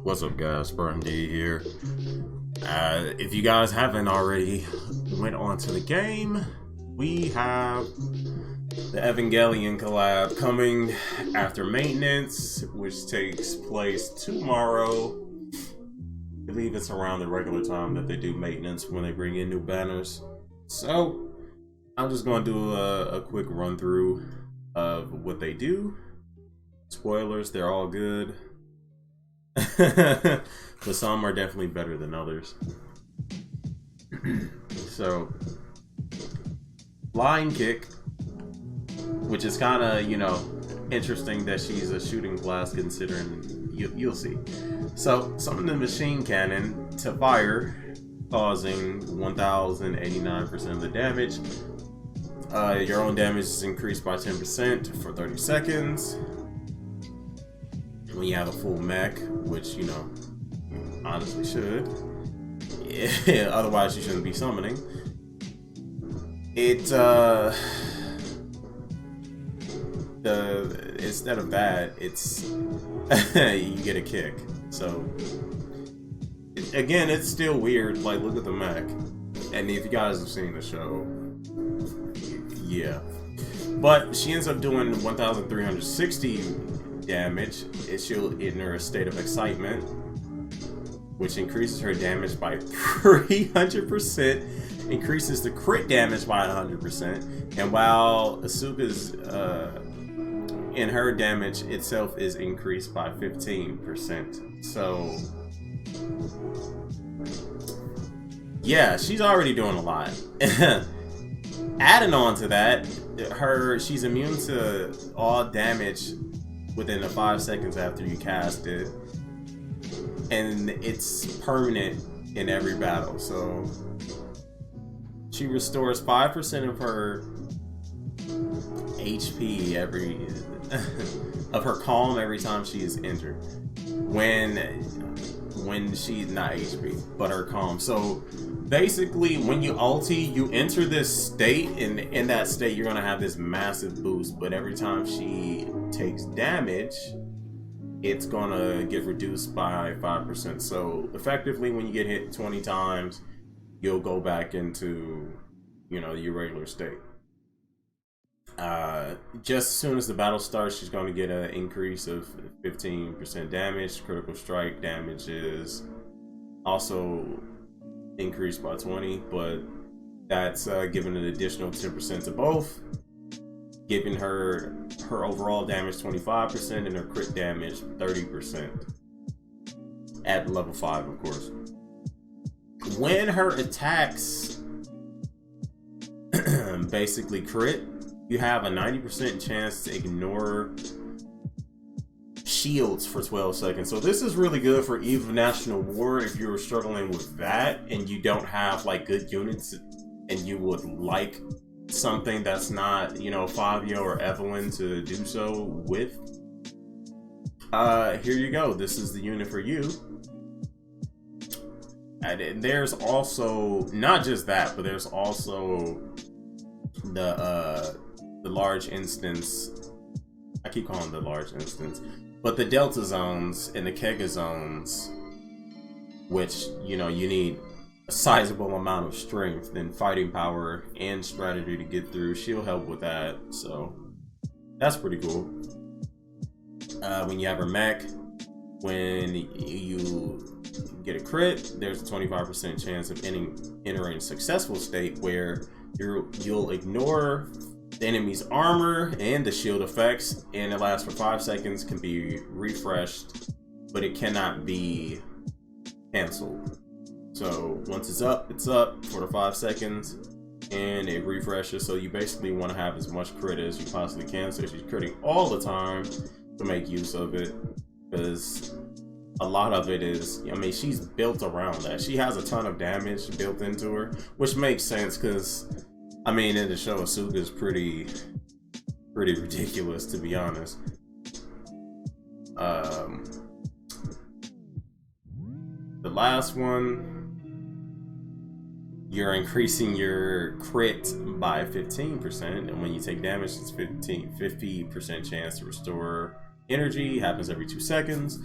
What's up, guys? BurnD here. If you guys haven't already went on to the game, we have the Evangelion collab coming after maintenance, which takes place tomorrow. I believe it's around the regular time that they do maintenance when they bring in new banners. So I'm just going to do a quick run through of what they do. Spoilers, they're all good. But some are definitely better than others. So, Flying Kick, which is kind of, interesting that she's a shooting class considering, you'll see. So, summon the machine cannon to fire, causing 1089% of the damage. Your own damage is increased by 10% for 30 seconds. When you have a full mech, which, honestly should. Yeah, otherwise you shouldn't be summoning. Instead of that, it's you get a kick. So again, it's still weird. Like, look at the mech, and if you guys have seen the show, yeah. But she ends up doing 1,360 damage. She'll enter a state of excitement, which increases her damage by 300%, increases the crit damage by 100%, and while Asuka's in her damage itself is increased by 15%. So yeah, she's already doing a lot. Adding on to that, she's immune to all damage within the 5 seconds after you cast it, and it's permanent in every battle. So she restores 5% of her HP of her calm every time she is injured. When she's not HP, but her calm. So basically, when you ulti, you enter this state, and in that state you're gonna have this massive boost, but every time she takes damage, it's gonna get reduced by 5%. So effectively, when you get hit 20 times, you'll go back into, your regular state. Just as soon as the battle starts, she's going to get an increase of 15% damage. Critical strike damage is also increased by 20, but that's giving an additional 10% to both, giving her overall damage 25% and her crit damage 30% at level 5, of course. When her attacks basically crit, you have a 90% chance to ignore shields for 12 seconds. So this is really good for Eve of National War if you're struggling with that and you don't have like good units and you would like something that's not, Fabio or Evelyn to do so with. Here you go. This is the unit for you. And there's also not just that, but there's also the large instance. I keep calling them the large instance, but the Delta zones and the Kega zones, which you need a sizable amount of strength and fighting power and strategy to get through. She'll help with that, so that's pretty cool. When you have her mech, when you get a crit, there's a 25% chance of entering a successful state where you'll ignore the enemy's armor and the shield effects, and it lasts for 5 seconds, can be refreshed, but it cannot be canceled. So once it's up for the 5 seconds, and it refreshes. So you basically want to have as much crit as you possibly can. So she's critting all the time to make use of it, because a lot of it is, she's built around that. She has a ton of damage built into her, which makes sense because, in the show, Asuka is pretty ridiculous, to be honest. The last one, you're increasing your crit by 15%, and when you take damage, it's 50% chance to restore energy. Happens every 2 seconds.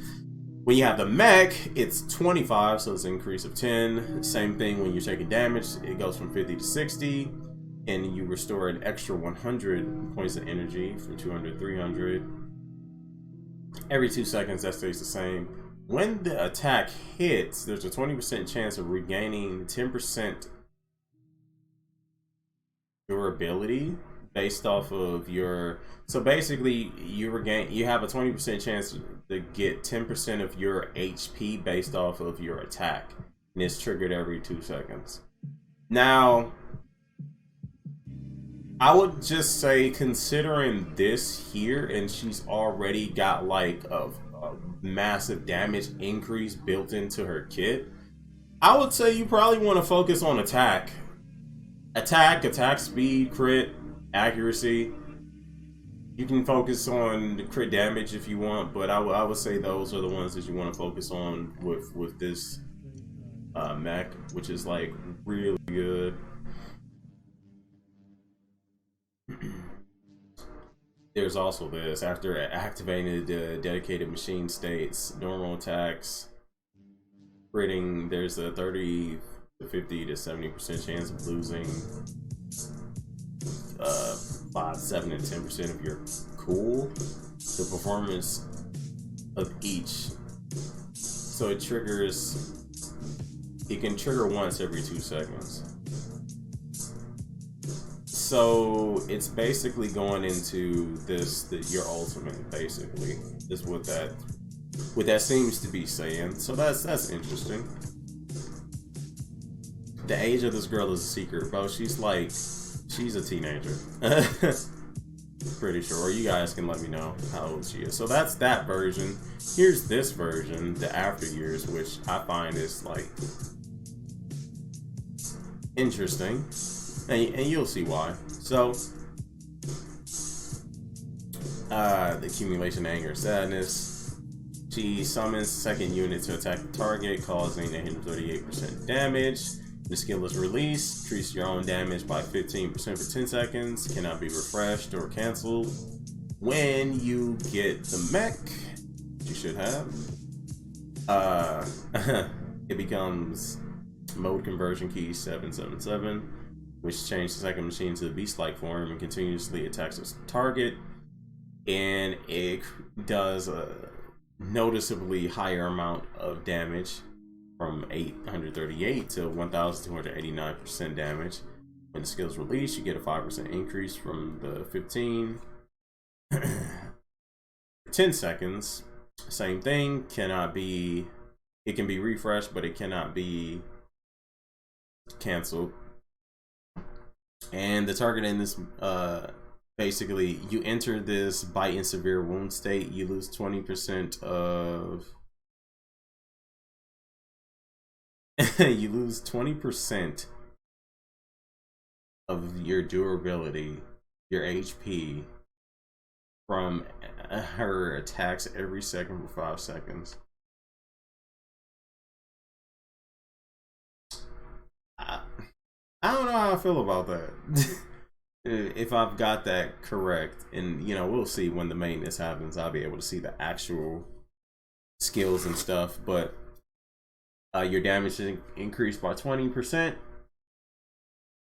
When you have the mech, it's 25, so it's an increase of 10. Same thing when you're taking damage, it goes from 50 to 60, and you restore an extra 100 points of energy from 200 to 300. Every 2 seconds, that stays the same. When the attack hits, there's a 20% chance of regaining 10% durability based off of your. So basically, you have a 20% chance to get 10% of your HP based off of your attack, and it's triggered every 2 seconds. Now, I would just say, considering this here, and she's already got like a massive damage increase built into her kit, I would say you probably want to focus on attack, speed, crit, accuracy. You can focus on the crit damage if you want, but I would say those are the ones that you want to focus on with this mech, which is like really good. There's also this. After activating the dedicated machine states, normal attacks, critting, there's a 30 to 50 to 70% chance of losing 5, 7, and 10% of your cool. The performance of each. So it triggers, it can trigger once every 2 seconds. So it's basically going into your ultimate, basically, is what that seems to be saying. So that's interesting. The age of this girl is a secret, bro. She's a teenager. Pretty sure. You guys can let me know how old she is. So that's that version. Here's this version, the after years, which I find is like interesting. And you'll see why. So, the accumulation of anger and sadness. She summons second unit to attack the target, causing 138% damage. The skill is released. Increase your own damage by 15% for 10 seconds. Cannot be refreshed or canceled. When you get the mech, you should have. It becomes mode conversion key 777. Which changes the second machine to the beast-like form and continuously attacks its target, and it does a noticeably higher amount of damage, from 838 to 1,289% damage. When the skill is released, you get a 5% increase from the 15. 10 seconds, same thing. It can be refreshed, but it cannot be canceled. And the target in this, basically, you enter this bite and severe wound state, you lose 20% of you lose 20% of your durability, your HP, from her attacks every second for 5 seconds. I don't know how I feel about that. If I've got that correct, and we'll see when the maintenance happens. I'll be able to see the actual skills and stuff. But your damage is increased by 20%.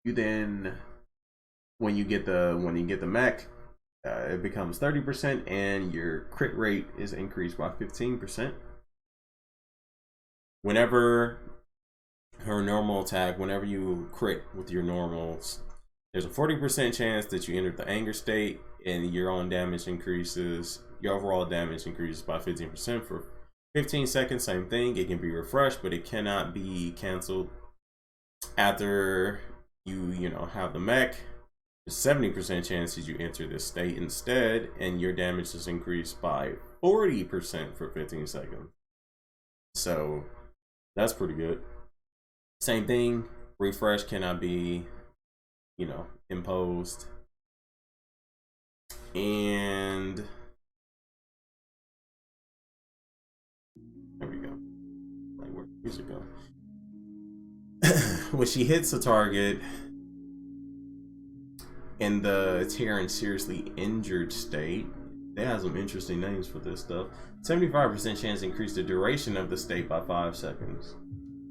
You then, when you get the mech, it becomes 30%, and your crit rate is increased by 15%. Whenever her normal attack, whenever you crit with your normals, there's a 40% chance that you enter the anger state, and your own damage increases. Your overall damage increases by 15% for 15 seconds. Same thing. It can be refreshed, but it cannot be canceled. After you have the mech, there's 70% chance that you enter this state instead, and your damage is increased by 40% for 15 seconds. So that's pretty good. Same thing, refresh cannot be, imposed. And there we go. Like, where did music go? When she hits a target in the tear and seriously injured state, they have some interesting names for this stuff. 75% chance to increase the duration of the state by 5 seconds.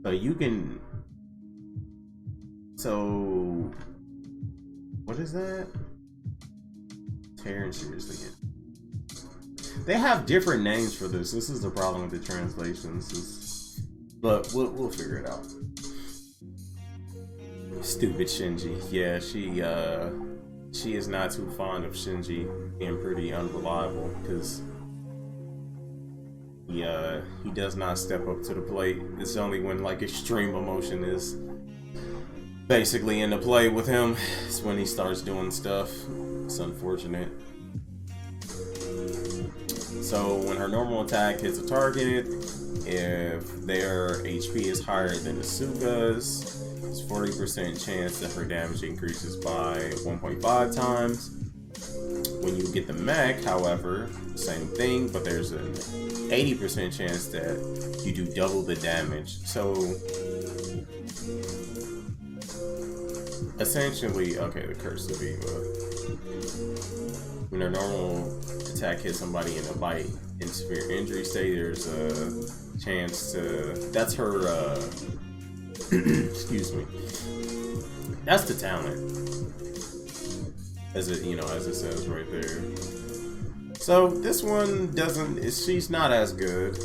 So you can. So what is that? Tearing seriously. They have different names for this. This is the problem with the translations. But we'll figure it out. Stupid Shinji. Yeah, she is not too fond of Shinji being pretty unreliable because he does not step up to the plate. It's only when like extreme emotion is basically in the play with him. It's when he starts doing stuff. It's unfortunate. So when her normal attack hits a target, if their HP is higher than Asuka's, there's 40% chance that her damage increases by 1.5 times. When you get the mech, however, same thing, but there's an 80% chance that you do double the damage. So essentially, okay, the Curse of Eva. When her normal attack hits somebody in a bite in severe injury state, there's a chance to. That's her. Excuse me. That's the talent, as it as it says right there. So this one doesn't. She's not as good.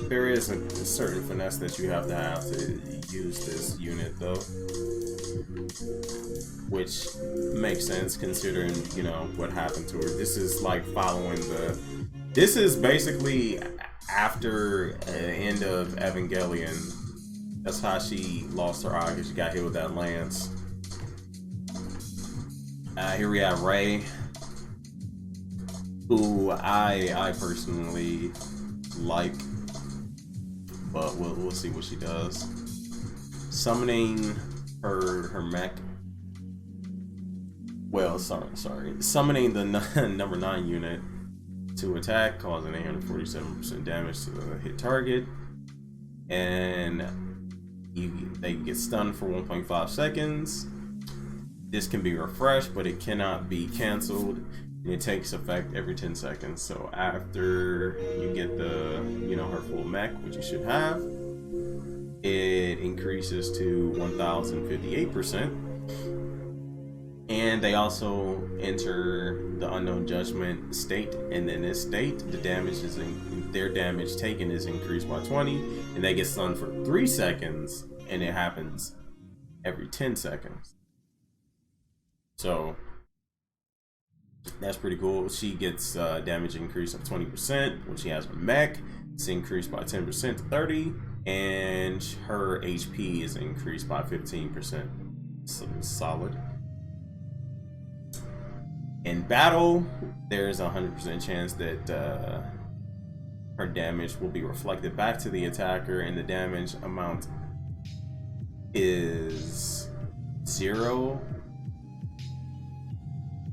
There is a certain finesse that you have to use this unit though, which makes sense considering what happened to her. This is like following the. This is basically after the end of Evangelion. That's how she lost her eye because she got hit with that lance. Here we have Rei, who I personally like, but we'll see what she does. Summoning her mech. Well, sorry. Summoning the number 9 unit to attack, causing 847% damage to the hit target, and they get stunned for 1.5 seconds. This can be refreshed, but it cannot be canceled. And it takes effect every 10 seconds. So after you get the, her full mech, which you should have, it increases to 1,058%. And they also enter the unknown judgment state, and in this state, their damage taken is increased by 20, and they get stunned for 3 seconds, and it happens every 10 seconds. So that's pretty cool. She gets damage increase of 20% when she has her mech. It's increased by 10% to 30, and her HP is increased by 15%. So solid. In battle, there's a 100% chance that her damage will be reflected back to the attacker, and the damage amount is 0.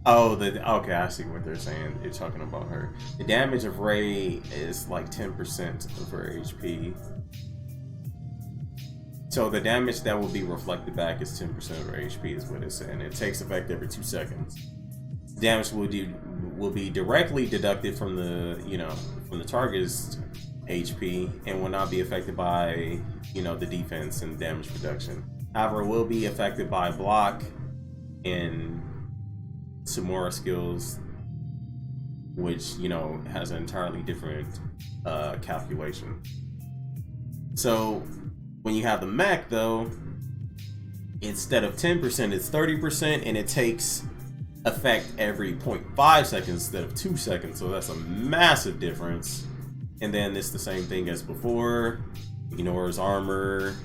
Oh, okay, I see what they're saying. They're talking about her. The damage of Rei is like 10% of her HP. So the damage that will be reflected back is 10% of her HP, is what it's saying. It takes effect every 2 seconds. Damage will be directly deducted from the from the target's HP and will not be affected by the defense and damage reduction. However, it will be affected by block and Samura skills, which has an entirely different calculation. So when you have the mech though, instead of 10%, it's 30%, and it takes effect every 0.5 seconds instead of 2 seconds, so that's a massive difference. And then it's the same thing as before. Ignores armor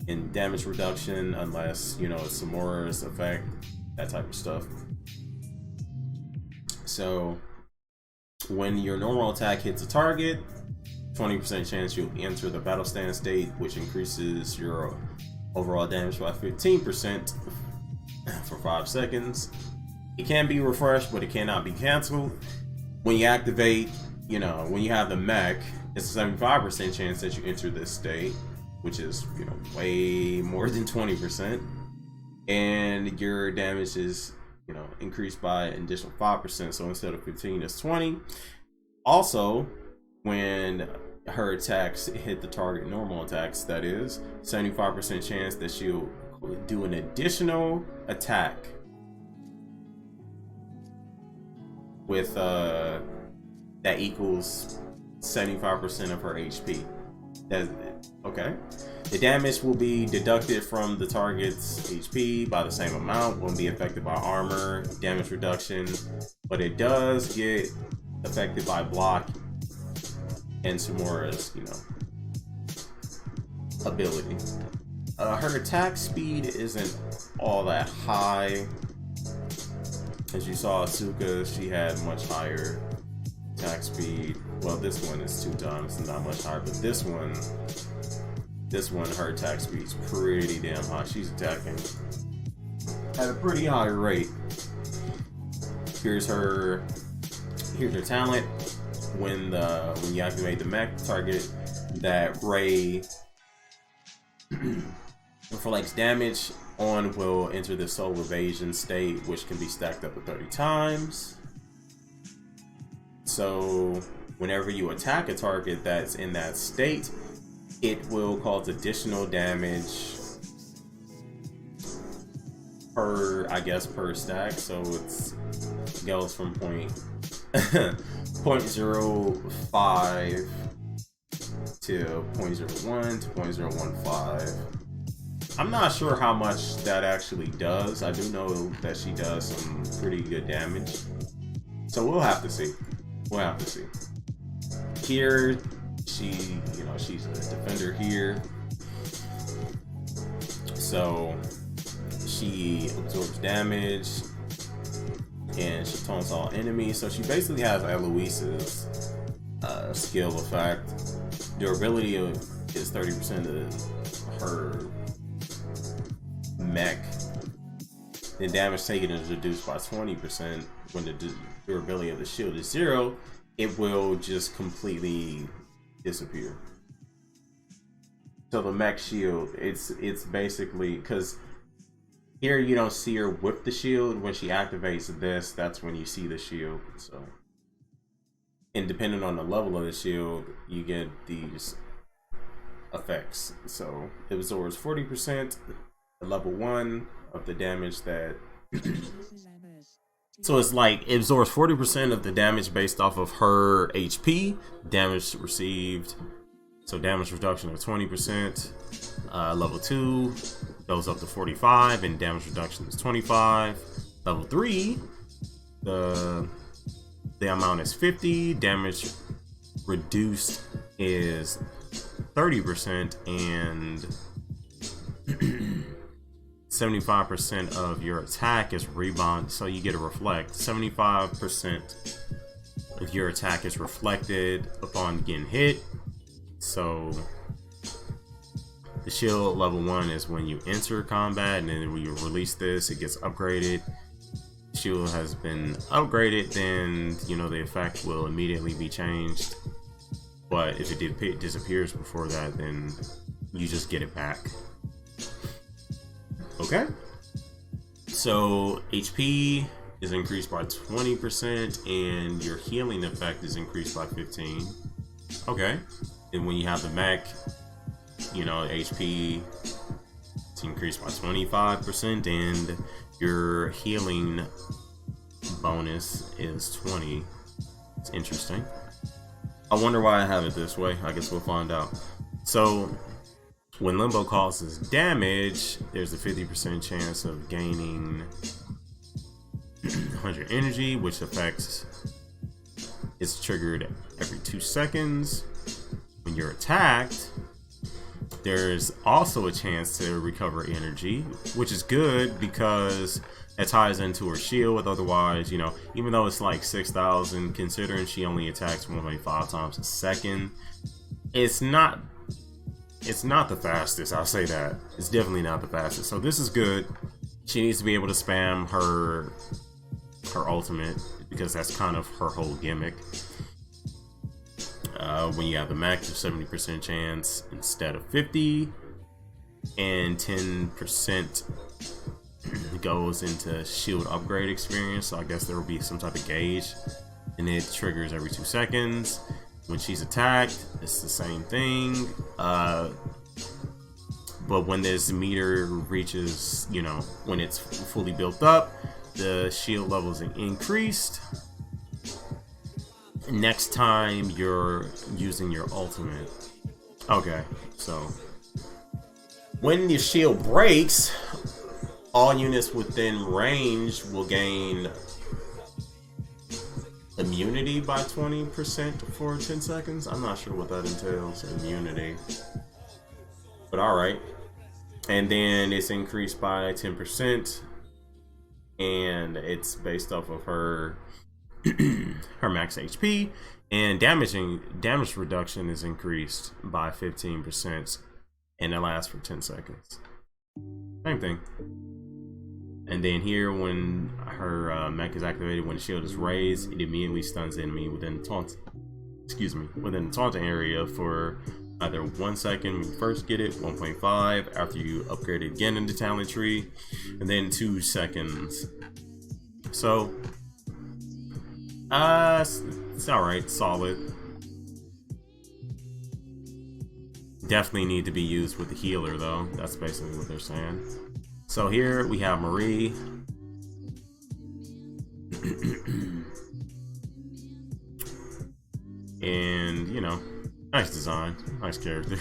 and damage reduction unless it's Samura's effect, that type of stuff. So when your normal attack hits a target, 20% chance you'll enter the battle stand state, which increases your overall damage by 15% for 5 seconds. It can be refreshed, but it cannot be canceled. When you activate, when you have the mech, it's a 75% chance that you enter this state, which is, way more than 20%. And your damage is you know, increased by an additional 5%. So instead of 15, it's 20. Also, when her attacks hit the target, normal attacks, that is, 75% chance that she'll do an additional attack with that equals 75% of her HP. That's okay. The damage will be deducted from the target's HP by the same amount. Won't be affected by armor damage reduction, but it does get affected by block and Samura's, you know, ability. Her attack speed isn't all that high. As you saw, Asuka, she had much higher attack speed. Well, this one is 2 times, not much higher, but this one, her attack speed's pretty damn high. She's attacking at a pretty high rate. Here's her talent. When you activate the mech, target that ray reflects damage on will enter the soul evasion state, which can be stacked up to 30 times. So whenever you attack a target that's in that state, it will cause additional damage per stack. So it goes from 0.05 to 0.01 to 0.015. I'm not sure how much that actually does. I do know that she does some pretty good damage. So we'll have to see. Here, she's a defender here. So she absorbs damage and she taunts all enemies. So she basically has Eloise's skill effect. Durability is 30% of her mech. The damage taken is reduced by 20%. When the durability of the shield is 0, it will just completely disappear. So the mech shield, it's basically, because here you don't see her with the shield. When she activates this, that's when you see the shield. So, and depending on the level of the shield, you get these effects. So it absorbs 40% at level 1 of the damage that so it's like it absorbs 40% of the damage based off of her HP, damage received. So damage reduction of 20%. Level 2 goes up to 45 and damage reduction is 25. Level 3, the amount is 50. Damage reduced is 30% and 75% of your attack is rebound, so you get a reflect. 75% of your attack is reflected upon getting hit. So the shield level 1 is when you enter combat, and then when you release this, it gets upgraded. Shield has been upgraded, then the effect will immediately be changed. But if it disappears before that, then you just get it back. Okay, so HP is increased by 20% and your healing effect is increased by 15. Okay, and when you have the mech, HP is increased by 25% and your healing bonus is 20. It's interesting. I wonder why I have it this way. I guess we'll find out. So when Limbo causes damage, there's a 50% chance of gaining 100 energy, which affects, it's triggered every 2 seconds. When you're attacked, there's also a chance to recover energy, which is good because it ties into her shield. Otherwise, even though it's like 6,000, considering she only attacks 1.5 times a second, it's not the fastest. I'll say that. It's definitely not the fastest. So this is good. She needs to be able to spam her ultimate because that's kind of her whole gimmick. When you have the max of 70% chance instead of 50, and 10% goes into shield upgrade experience. So I guess there will be some type of gauge, and it triggers every 2 seconds. When she's attacked, it's the same thing. But when this meter reaches, you know, when it's fully built up, the shield levels are increased. Next time you're using your ultimate. Okay, so when your shield breaks, all units within range will gain immunity by 20% for 10 seconds. I'm not sure what that entails, immunity. But alright. And then it's increased by 10%. And it's based off of her her max HP. And damage reduction is increased by 15%. And it lasts for 10 seconds. Same thing. And then here, when her mech is activated, when the shield is raised, it immediately stuns the enemy within the taunt. Within the taunting area for either 1 second when you first get it, 1.5 after you upgrade it again in the talent tree, and then 2 seconds. So, it's alright, solid. Definitely need to be used with the healer though. That's basically what they're saying. So here we have Marie. And, you know, nice design, nice character.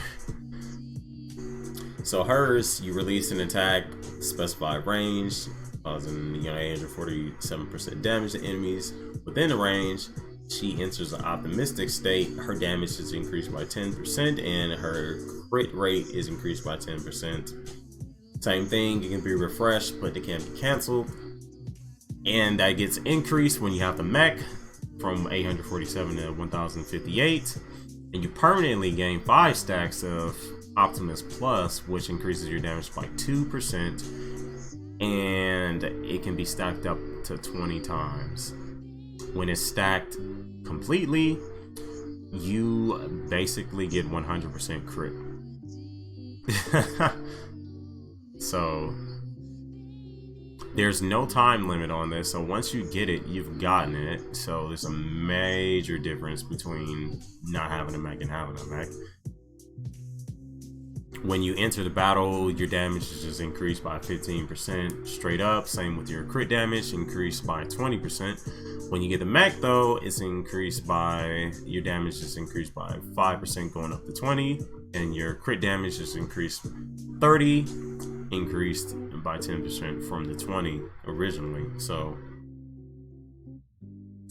So hers, you release an attack, specified range, causing, you know, 847% damage to enemies within the range. She enters an optimistic state. Her damage is increased by 10%, and her crit rate is increased by 10%. Same thing, it can be refreshed, but it can't be canceled. And that gets increased when you have the mech from 847 to 1058. And you permanently gain 5 stacks of Optimus Plus, which increases your damage by 2%. And it can be stacked up to 20 times. When it's stacked completely, you basically get 100% crit. So there's no time limit on this, so once you get it, you've gotten it. So there's a major difference between not having a mech and having a mech. When you enter the battle, your damage is just increased by 15% straight up. Same with your crit damage, increased by 20%. When you get the mech though, it's increased by, your damage is increased by 5% going up to 20, and your crit damage is increased 30, increased by 10% from the 20 originally. So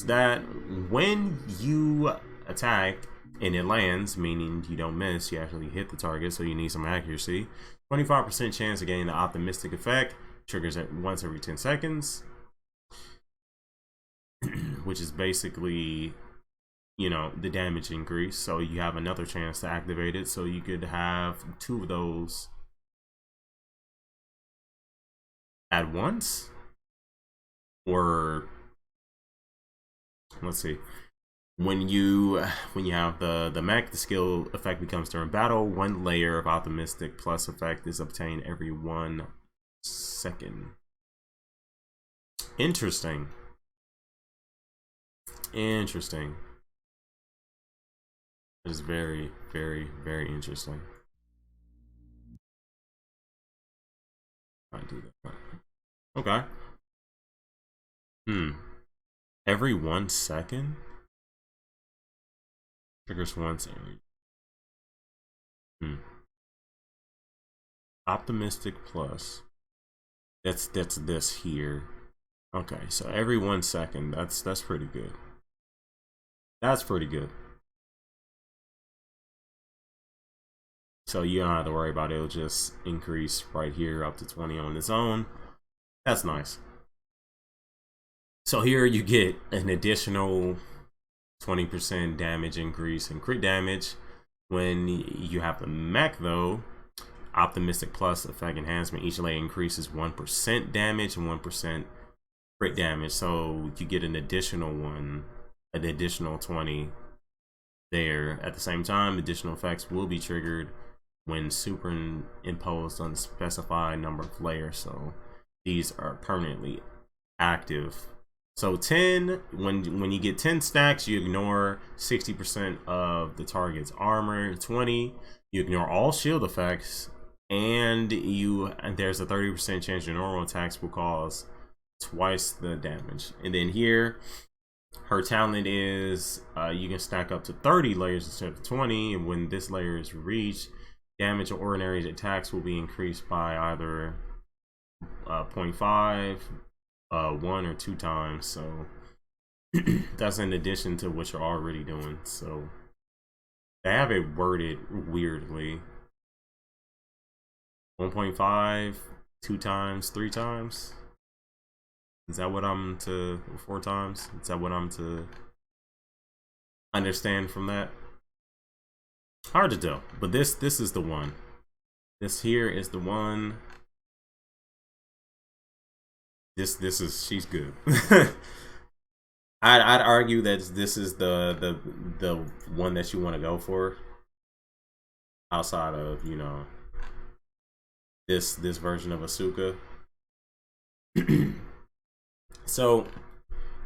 that when you attack and it lands, meaning you don't miss, you actually hit the target, so you need some accuracy. 25% chance to gain the optimistic effect, triggers at once every 10 seconds, which is basically, you know, the damage increase. So you have another chance to activate it, so you could have 2 of those at once, or let's see, when you have the mech, the skill effect becomes during battle. 1 layer of optimistic plus effect is obtained every 1 second. Interesting. It is very, very, very interesting. I do that. Okay. Every 1 second? Triggers once every. Optimistic plus. That's this here. Okay, so every 1 second. That's pretty good. That's pretty good. So you don't have to worry about it. It'll just increase right here up to 20 on its own. That's nice. So here you get an additional 20% damage increase in crit damage. When you have the mech though, optimistic plus effect enhancement, each layer increases 1% damage and 1% crit damage. So you get an additional 20 there. At the same time, additional effects will be triggered when superimposed on a specified number of layers. So these are permanently active. So 10, when you get 10 stacks, you ignore 60% of the target's armor. 20, you ignore all shield effects, and there's a 30% chance your normal attacks will cause twice the damage. And then here, her talent is you can stack up to 30 layers instead of 20, and when this layer is reached, damage of ordinary attacks will be increased by either 0.5, 1 or 2 times. So that's in addition to what you're already doing. So they have it worded weirdly. 1.5, 2 times, 3 times. Is that what I'm to 4 times? Is that what I'm to understand from that? Hard to tell, but this is the one. This here is the one. This is, she's good. I'd argue that this is the one that you want to go for, outside of, you know, this version of Asuka. So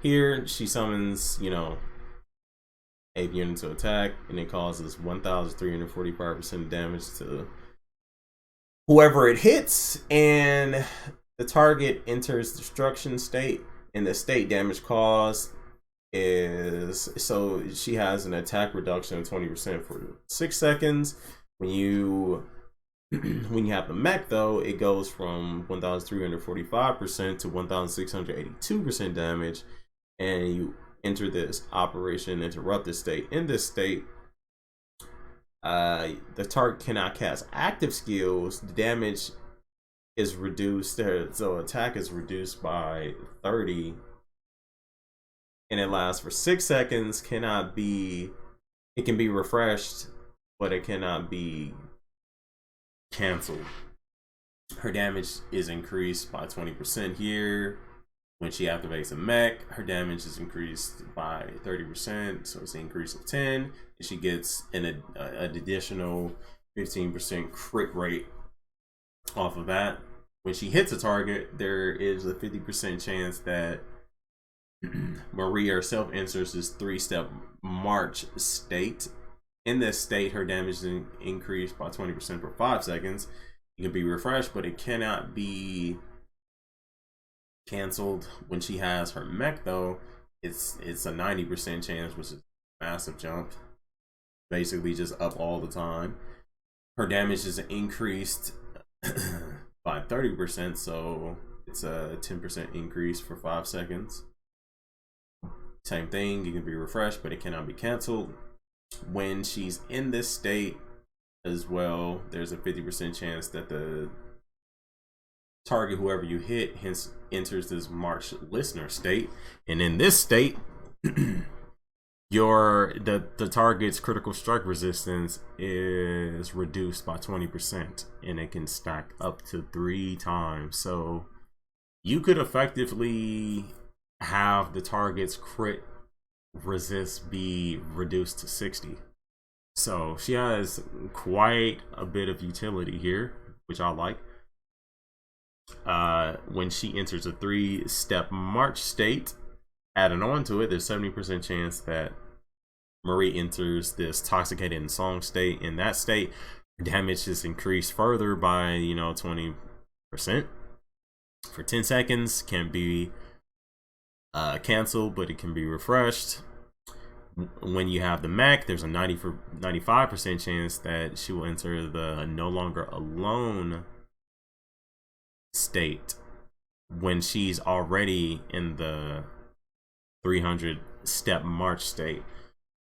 here she summons, you know, Evangelion to attack, and it causes 1,345% damage to whoever it hits, and the target enters destruction state, and the state damage caused is, so she has an attack reduction of 20% for 6 seconds. When you have the mech though, it goes from 1,345% to 1,682% damage, and you enter this operation interrupted state. In this state, the target cannot cast active skills. The damage is reduced, so attack is reduced by 30, and it lasts for 6 seconds. It can be refreshed, but it cannot be canceled. Her damage is increased by 20% here. When she activates a mech, her damage is increased by 30%, so it's an increase of 10, and she gets an additional 15% crit rate off of that. When she hits a target, there is a 50% chance that Marie herself enters this 3-step march state. In this state, her damage is increased by 20% for 5 seconds. It can be refreshed, but it cannot be canceled. When she has her mech though, it's a 90% chance, which is a massive jump. Basically just up all the time. Her damage is increased by 30%, so it's a 10% increase for 5 seconds. Same thing, it can be refreshed, but it cannot be canceled. When she's in this state as well, there's a 50% chance that the target, whoever you hit, hence enters this March listener state. And in this state, the target's critical strike resistance is reduced by 20%, and it can stack up to 3 times. So you could effectively have the target's crit resist be reduced to 60. So she has quite a bit of utility here, which I like. When she enters a 3-step march state, adding on to it, there's 70% chance that Marie enters this toxicated in song state. In that state, damage is increased further by 20% for 10 seconds. Can be canceled, but it can be refreshed. When you have the mech, there's a 95% chance that she will enter the no longer alone state when she's already in the 300-step march state.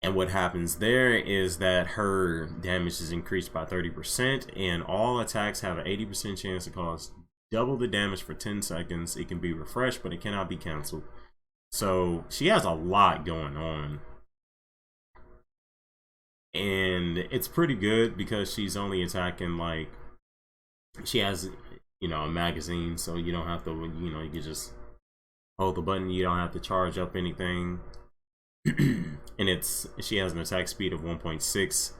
And what happens there is that her damage is increased by 30%, and all attacks have an 80% chance to cause double the damage for 10 seconds. It can be refreshed, but it cannot be canceled. So she has a lot going on, and it's pretty good because she's only attacking, like, she has a magazine, so you don't have to, you can just hold the button. You don't have to charge up anything. And she has an attack speed of 1.6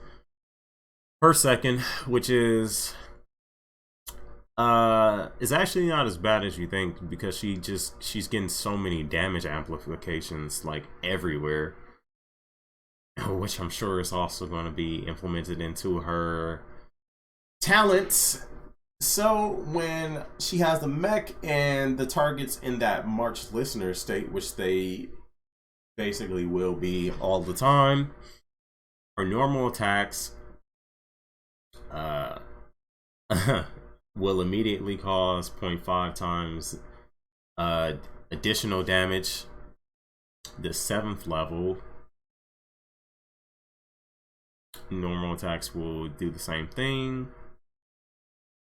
per second, which is It's actually not as bad as you think because she's getting so many damage amplifications like everywhere, which I'm sure is also going to be implemented into her talents. So when she has the mech and the targets in that March listener state, which they basically will be all the time, her normal attacks will immediately cause 0.5 times additional damage. The 7th level normal attacks will do the same thing.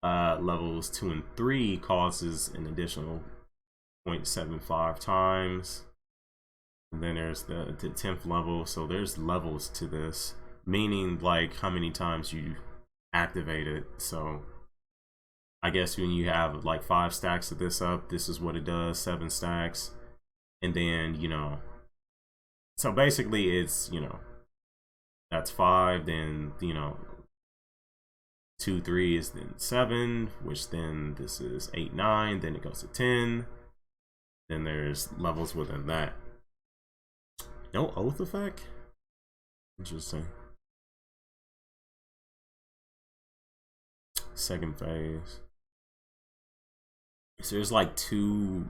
Levels 2 and 3 causes an additional 0.75 times. And then there's the 10th level, so there's levels to this, meaning like how many times you activate it. So I guess when you have like 5 stacks of this up, this is what it does, 7 stacks. And then, you know, so basically it's, you know, that's 5, then, you know, 2, 3 is then 7, which then this is 8, 9, then it goes to 10. Then there's levels within that. No oath effect? Interesting. Second phase. So there's like two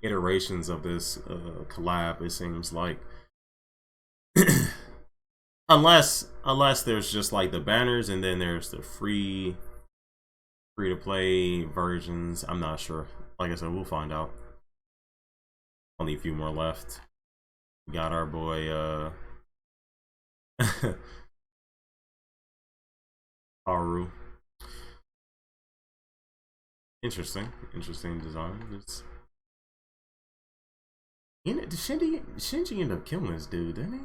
iterations of this collab, it seems like. unless there's just like the banners and then there's the free to play versions. I'm not sure. Like I said, we'll find out. Only a few more left. We got our boy Kaoru. Interesting design. It's, you know, Shinji ended up killing this dude, didn't he?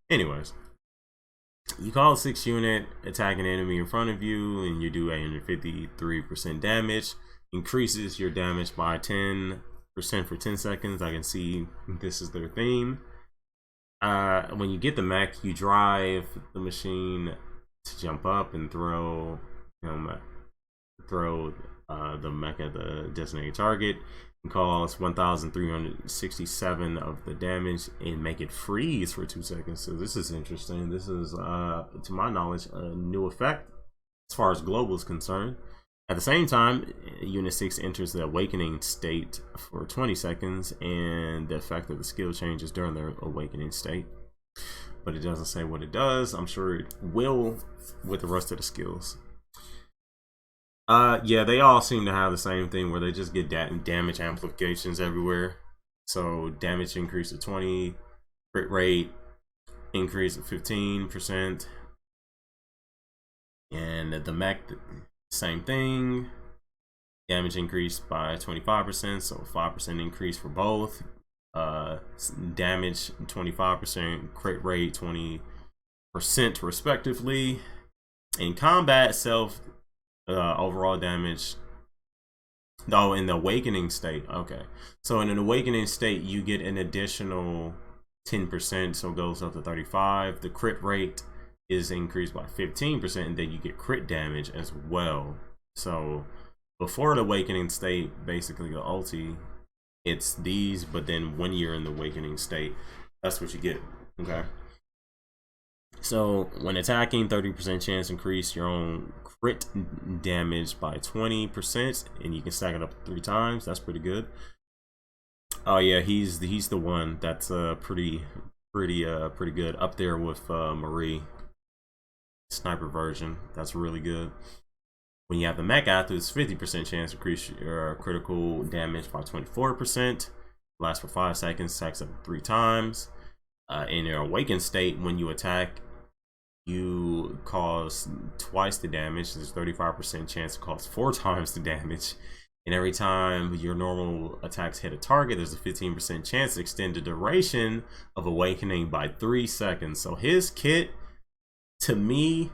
Anyways, you call a 6 unit, attack an enemy in front of you, and you do 853% damage. Increases your damage by 10% for 10 seconds. I can see this is their theme. When you get the mech, you drive the machine to jump up and throw the mech at the designated target, and cause 1,367 of the damage and make it freeze for 2 seconds. So this is interesting. This is, to my knowledge, a new effect as far as global is concerned. At the same time, Unit 6 enters the awakening state for 20 seconds, and the effect of the skill changes during their awakening state. But it doesn't say what it does. I'm sure it will with the rest of the skills. Yeah, they all seem to have the same thing where they just get damage amplifications everywhere. So damage increase to 20, crit rate increase of 15%, and the mech, same thing. Damage increased by 25%, so 5% increase for both. Damage 25%, crit rate 20% respectively. In combat itself, overall damage, oh, in the awakening state, okay, so in an awakening state you get an additional 10%, so it goes up to 35. The crit rate is increased by 15%, and then you get crit damage as well. So before the awakening state, basically the ulti, it's these, but then when you're in the awakening state, that's what you get. Okay, so when attacking, 30% chance increase your own crit damage by 20%, and you can stack it up 3 times. That's pretty good. Oh yeah, he's the one that's pretty good, up there with Marie. Sniper version, that's really good. When you have the mech after, it's 50% chance to increase your critical damage by 24%. Lasts for 5 seconds, stacks up 3 times. In your awakened state, when you attack, you cause twice the damage. There's 35% chance to cause 4 times the damage. And every time your normal attacks hit a target, there's a 15% chance to extend the duration of awakening by 3 seconds. So his kit, to me,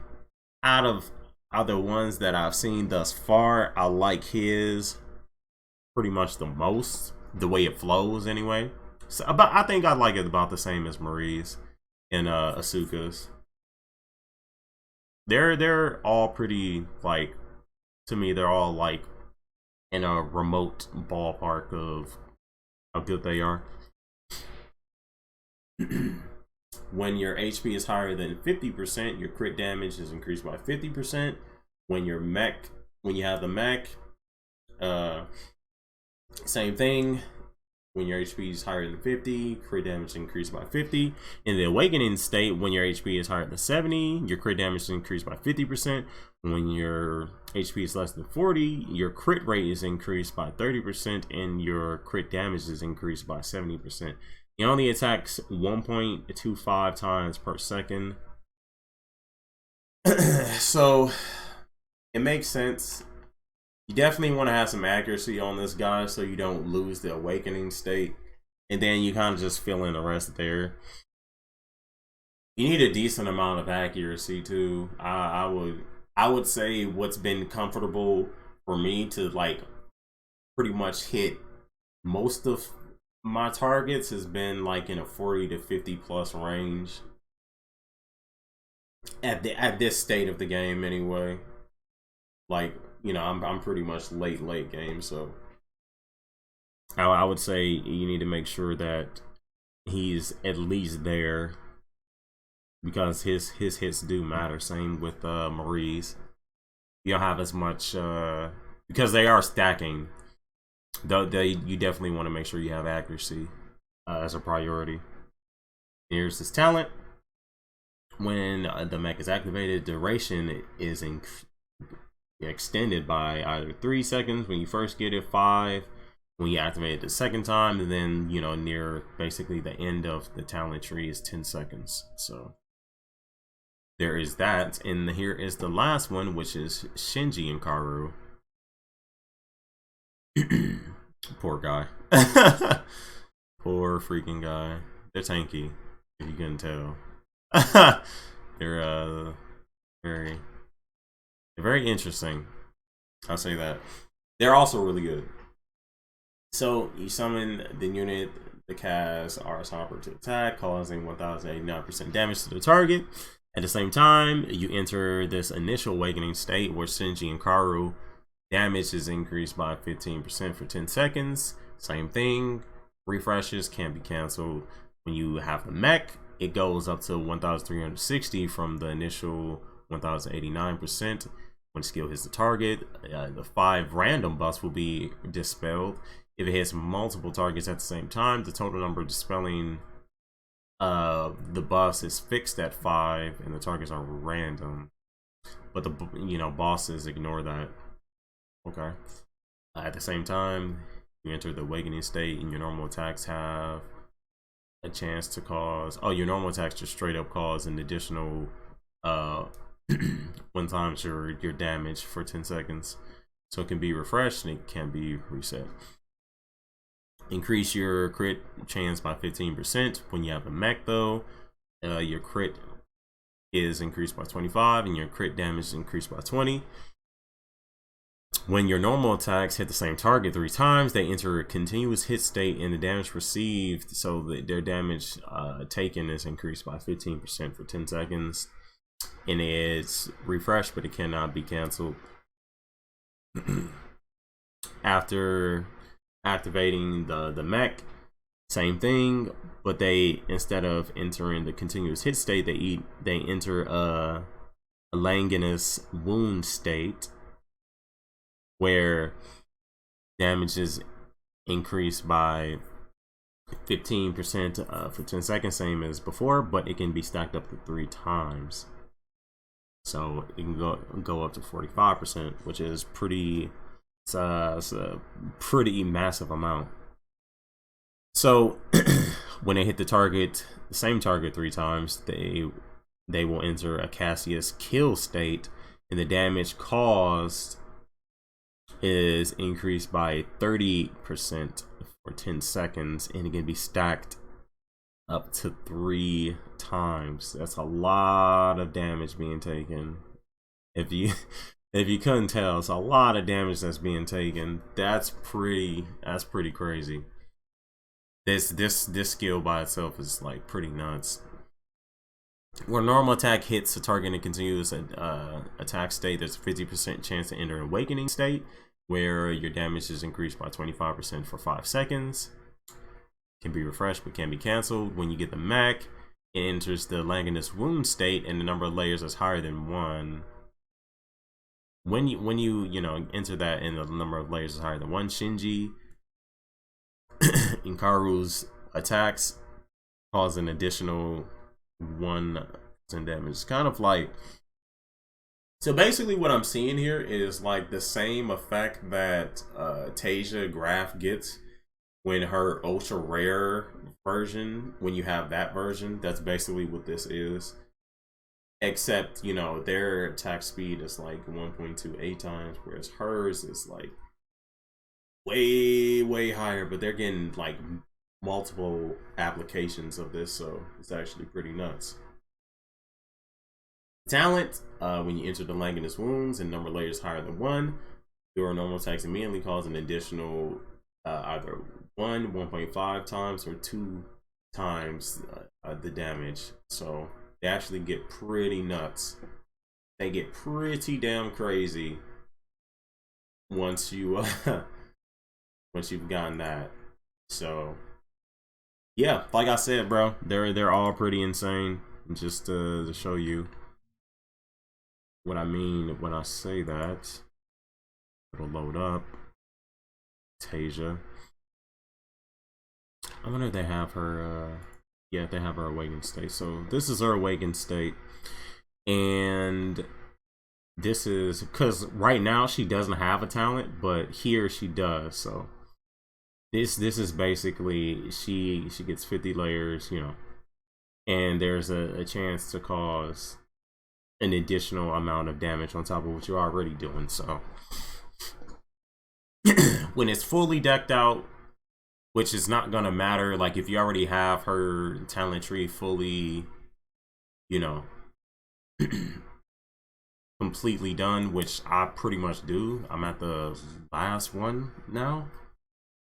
out of other ones that I've seen thus far, I like his pretty much the most, the way it flows anyway. So I think I like it about the same as Marie's and Asuka's. They're all pretty, like, to me they're all like in a remote ballpark of how good they are. When your HP is higher than 50%, your crit damage is increased by 50%. When you have the mech, same thing. When your HP is higher than 50, crit damage increased by 50. In the awakening state, when your HP is higher than 70, your crit damage is increased by 50%. When your HP is less than 40, your crit rate is increased by 30%, and your crit damage is increased by 70%. It only attacks 1.25 times per second. So it makes sense. You definitely want to have some accuracy on this guy so you don't lose the awakening state, and then you kind of just fill in the rest there. You need a decent amount of accuracy too. I would say what's been comfortable for me to, like, pretty much hit most of my targets has been like in a 40 to 50 plus range at this state of the game anyway. Like, you know, I'm pretty much late game, so I would say you need to make sure that he's at least there, because his hits do matter. Same with Marie's. You don't have as much because they are stacking. Though you definitely want to make sure you have accuracy as a priority. Here's his talent. When the mech is activated, duration is extended by either 3 seconds when you first get it, 5 when you activate it the second time, and then, you know, near basically the end of the talent tree is 10 seconds. So there is that. And here is the last one, which is Shinji and Kaoru. Poor guy. Poor freaking guy. They're tanky, if you couldn't tell. They're very interesting. I'll say that. They're also really good. So you summon the unit, the cast Ars Hopper to attack, causing 1089% damage to the target. At the same time, you enter this initial awakening state where Shinji and Kaoru damage is increased by 15% for 10 seconds. Same thing. Refreshes can't be canceled. When you have the mech, it goes up to 1360 from the initial 1089%. When skill hits the target, the 5 random buffs will be dispelled. If it hits multiple targets at the same time, the total number of dispelling the buffs is fixed at 5, and the targets are random. But the bosses ignore that. Okay. At the same time, you enter the awakening state, and your normal attacks have a chance to cause. Oh, your normal attacks just straight up cause an additional 1 times your damage for 10 seconds. So it can be refreshed and it can be reset. Increase your crit chance by 15%. When you have a mech, though, your crit is increased by 25 and your crit damage is increased by 20. When your normal attacks hit the same target 3 times, they enter a continuous hit state, and the damage received, so that their damage taken is increased by 15% for 10 seconds. And it's refreshed, but it cannot be canceled. After activating the mech, same thing, but they, instead of entering the continuous hit state, they enter a Langinus wound state, where damage is increased by 15% for 10 seconds, same as before, but it can be stacked up to 3 times. So it can go up to 45%, which is it's a pretty massive amount. So when they hit the same target 3 times, they will enter a Cassius kill state, and the damage caused is increased by 30% for 10 seconds, and it can be stacked up to 3 times. That's a lot of damage being taken. If you couldn't tell, it's a lot of damage that's being taken. That's pretty crazy. This skill by itself is like pretty nuts. Where normal attack hits a target in a continuous attack state, there's a 50% chance to enter an awakening state, where your damage is increased by 25% for 5 seconds. Can be refreshed but can be canceled. When you get the mech, it enters the Langanus wound state, and the number of layers is higher than 1. When you enter that and the number of layers is higher than 1, Shinji in Kaoru's attacks cause an additional 1% damage. It's kind of like, so basically what I'm seeing here is like the same effect that Tasia Graf gets when her ultra rare version, when you have that version. That's basically what this is, except their attack speed is like 1.28 times, whereas hers is like way higher, but they're getting like multiple applications of this, so it's actually pretty nuts. Talent, when you enter the Langanus wounds and number of layers higher than 1, your normal attacks immediately cause an additional either 1.5 times or 2 times the damage. So they actually get pretty nuts. They get pretty damn crazy once you once you've gotten that. So yeah, like I said, bro, they're all pretty insane. Just to show you what I mean when I say that, it'll load up. Tasia. I wonder if they have her. Yeah, they have her awakened state. So this is her awakened state, and this is because right now she doesn't have a talent, but here she does. So this is basically she gets 50 layers, and there's a chance to cause an additional amount of damage on top of what you're already doing. So when it's fully decked out, which is not gonna matter, like if you already have her talent tree fully, completely done, which I pretty much do. I'm at the last one now,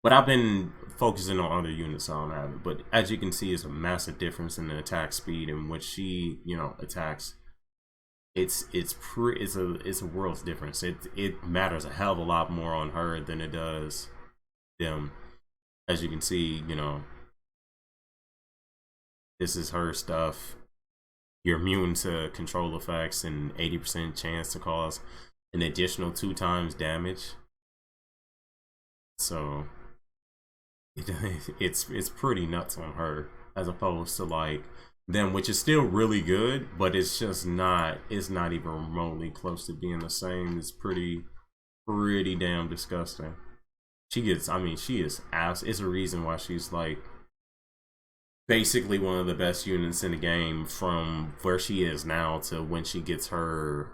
but I've been focusing on other units, so I don't have it. But as you can see, it's a massive difference in the attack speed in which she, attacks. It's a world's difference. It matters a hell of a lot more on her than it does them. As you can see, this is her stuff. You're immune to control effects and 80% chance to cause an additional 2 times damage. So it's pretty nuts on her, as opposed to like them, which is still really good, but it's just not. It's not even remotely close to being the same. It's pretty damn disgusting. She gets, she is it's a reason why she's like basically one of the best units in the game, from where she is now to when she gets her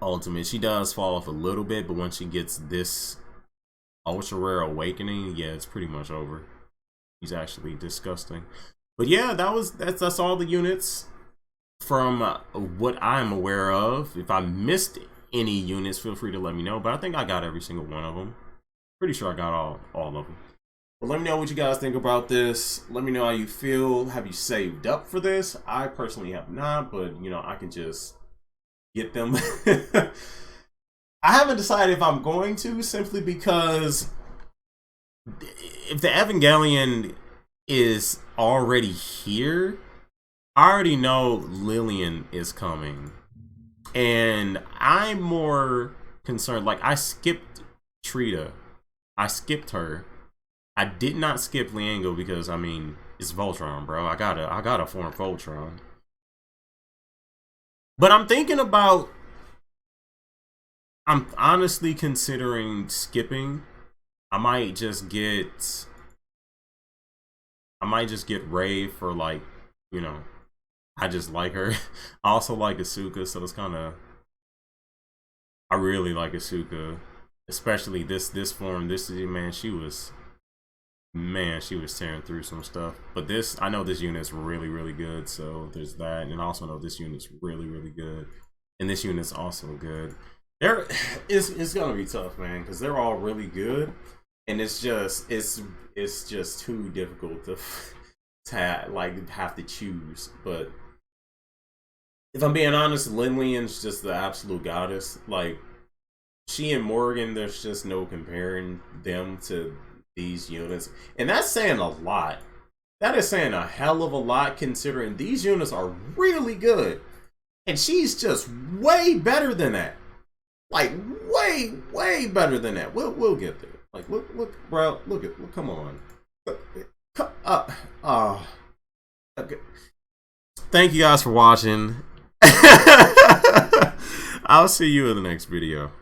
ultimate. She does fall off a little bit, but once she gets this ultra rare awakening, yeah, it's pretty much over. She's actually disgusting. But yeah, that's all the units from what I'm aware of. If I missed any units, feel free to let me know, but I think I got every single one of them. Pretty sure I got all of them. But let me know what you guys think about this. Let me know how you feel. Have you saved up for this? I personally have not, but I can just get them. I haven't decided if I'm going to, simply because if the Evangelion is already here, I already know Lillian is coming, and I'm more concerned. Like, I skipped Trita. I skipped her. I did not skip Liango because it's Voltron, bro. I gotta form Voltron. But I'm honestly considering skipping. I might just get Ray for I just like her. I also like Asuka, so it's I really like Asuka. Especially this form. She was tearing through some stuff. But I know this unit's really good, so there's that. And I also know this unit's really good. And this unit's also good. It's gonna be tough, man, because they're all really good. And it's just too difficult to like have to choose. But if I'm being honest, Lillian's just the absolute goddess. Like, she and Morgan, there's just no comparing them to these units. And that's saying a lot. That is saying a hell of a lot, considering these units are really good. And she's just way better than that. Like, way better than that. We'll get there. Like, look, bro, look, come on. Okay. Thank you guys for watching. I'll see you in the next video.